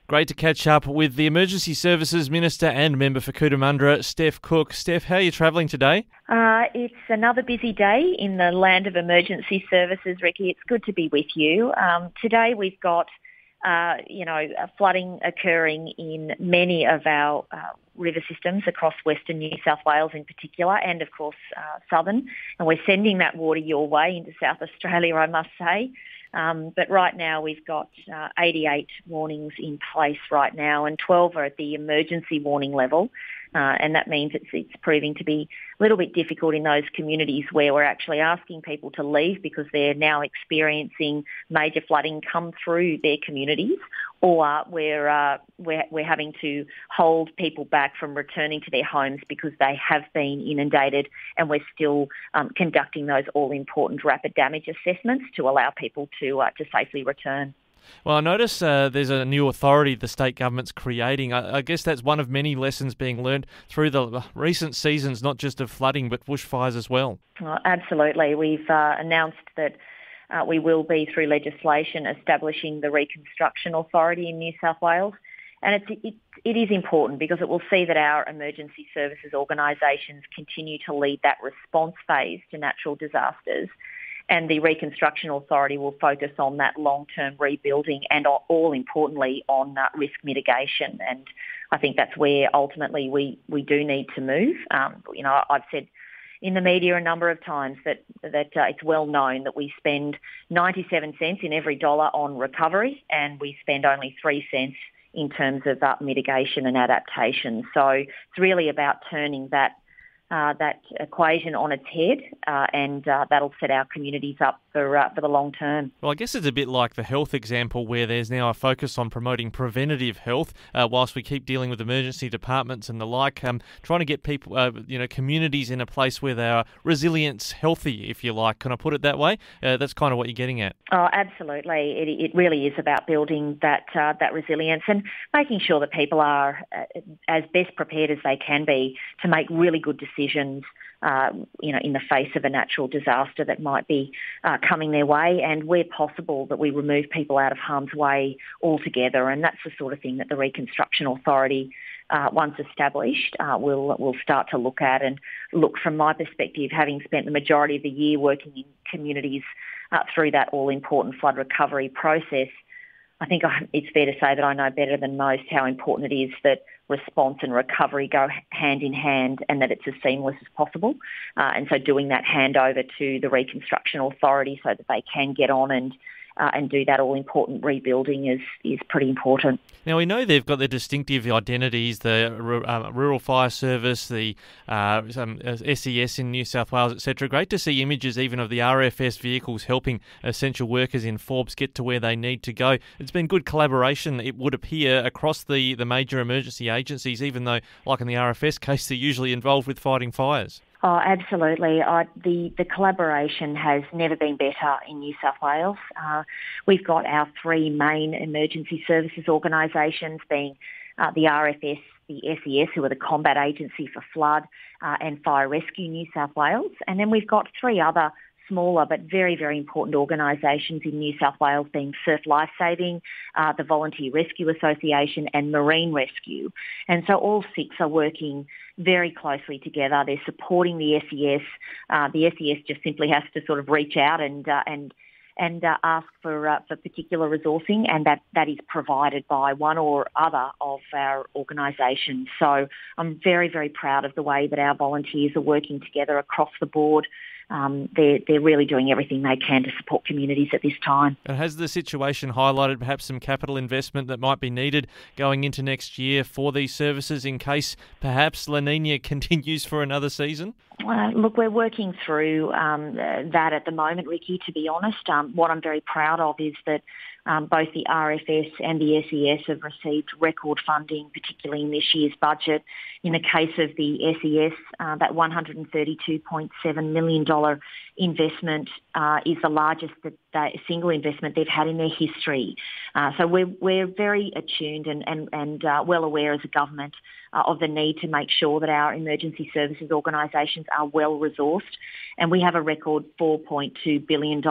Great to catch up with the Emergency Services Minister and member for Cootamundra, Steph Cooke. Steph, how are you travelling today? It's another busy day in the land of emergency services, Ricky. It's good to be with you. Today we've got, flooding occurring in many of our river systems across Western New South Wales in particular, and of course southern. And we're sending that water your way into South Australia, I must say. But right now we've got 88 warnings in place right now, and 12 are at the emergency warning level. And that means it's proving to be a little bit difficult in those communities where we're actually asking people to leave because they're now experiencing major flooding come through their communities, or we're having to hold people back from returning to their homes because they have been inundated, and we're still conducting those all-important rapid damage assessments to allow people to safely return. Well, I notice there's a new authority the state government's creating. I guess that's one of many lessons being learned through the recent seasons, not just of flooding, but bushfires as well. Absolutely. We've announced that we will be, through legislation, establishing the Reconstruction Authority in New South Wales. And it is important because it will see that our emergency services organisations continue to lead that response phase to natural disasters. And the Reconstruction Authority will focus on that long-term rebuilding and, all importantly, on risk mitigation. And I think that's where ultimately we do need to move. I've said in the media a number of times that it's well known that we spend 97 cents in every dollar on recovery, and we spend only 3 cents in terms of mitigation and adaptation. So it's really about turning that equation on its head, and that'll set our communities up for the long term. Well, I guess it's a bit like the health example where there's now a focus on promoting preventative health whilst we keep dealing with emergency departments and the like, trying to get people, communities in a place where they are resilient, healthy, if you like. Can I put it that way? That's kind of what you're getting at. Oh, absolutely. It really is about building that resilience and making sure that people are as best prepared as they can be to make really good decisions, in the face of a natural disaster that might be coming their way, and where possible that we remove people out of harm's way altogether. And that's the sort of thing that the Reconstruction Authority, once established, will start to look at. And look, from my perspective, having spent the majority of the year working in communities through that all-important flood recovery process, I think it's fair to say that I know better than most how important it is that response and recovery go hand in hand, and that it's as seamless as possible. And so doing that handover to the Reconstruction Authority so that they can get on and do that all-important rebuilding is pretty important. Now, we know they've got their distinctive identities, the Rural Fire Service, the SES in New South Wales, etc. Great to see images even of the RFS vehicles helping essential workers in Forbes get to where they need to go. It's been good collaboration, it would appear, across the major emergency agencies, even though, like in the RFS case, they're usually involved with fighting fires. Oh, absolutely. The collaboration has never been better in New South Wales. We've got our 3 main emergency services organisations, being the RFS, the SES, who are the combat agency for flood, and Fire Rescue New South Wales. And then we've got 3 other smaller but very, very important organisations in New South Wales, being Surf Lifesaving, the Volunteer Rescue Association and Marine Rescue. And so all 6 are working very closely together. They're supporting the SES. The SES just simply has to sort of reach out and ask for particular resourcing, and that is provided by one or other of our organisations. So I'm very, very proud of the way that our volunteers are working together across the board. They're really doing everything they can to support communities at this time. And has the situation highlighted perhaps some capital investment that might be needed going into next year for these services in case perhaps La Nina continues for another season? Look, we're working through that at the moment, Ricky, to be honest. What I'm very proud of is that both the RFS and the SES have received record funding, particularly in this year's budget. In the case of the SES, that $132.7 million investment is the largest single investment they've had in their history. So we're very attuned and well aware as a government of the need to make sure that our emergency services organisations are well resourced, and we have a record $4.2 billion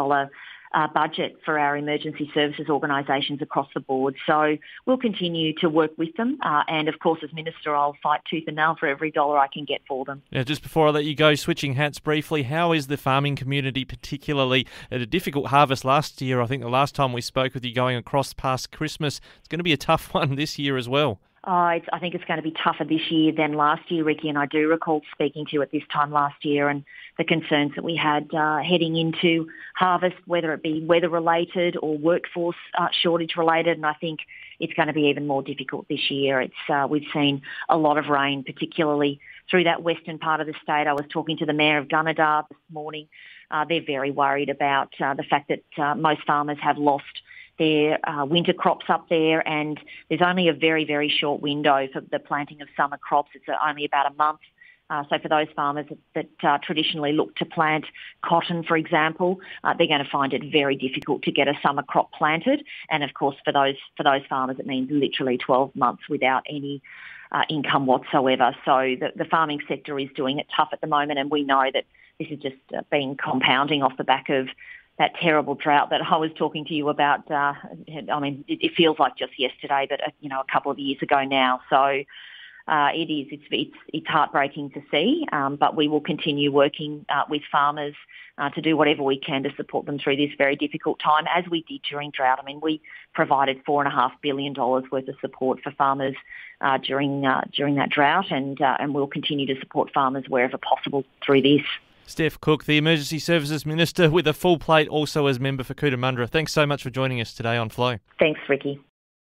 budget for our emergency services organisations across the board. So we'll continue to work with them. And of course, as Minister, I'll fight tooth and nail for every dollar I can get for them. Now, just before I let you go, switching hats briefly, how is the farming community, particularly at a difficult harvest last year? I think the last time we spoke with you going across past Christmas, it's going to be a tough one this year as well. I think it's going to be tougher this year than last year, Ricky, and I do recall speaking to you at this time last year and the concerns that we had heading into harvest, whether it be weather-related or workforce shortage-related, and I think it's going to be even more difficult this year. We've seen a lot of rain, particularly through that western part of the state. I was talking to the Mayor of Gunnedah this morning. They're very worried about the fact that most farmers have lost their winter crops up there, and there's only a very, very short window for the planting of summer crops. It's only about a month. So for those farmers that traditionally look to plant cotton, for example, they're going to find it very difficult to get a summer crop planted. And of course, for those farmers, it means literally 12 months without any income whatsoever. So the farming sector is doing it tough at the moment, and we know that this is just been compounding off the back of that terrible drought that I was talking to you about. It feels like just yesterday, but a couple of years ago now. So it's heartbreaking to see, but we will continue working with farmers to do whatever we can to support them through this very difficult time, as we did during drought. We provided $4.5 billion worth of support for farmers during that drought, and we'll continue to support farmers wherever possible through this. Steph Cooke, the Emergency Services Minister with a full plate, also as member for Cootamundra. Thanks so much for joining us today on Flow. Thanks, Ricky.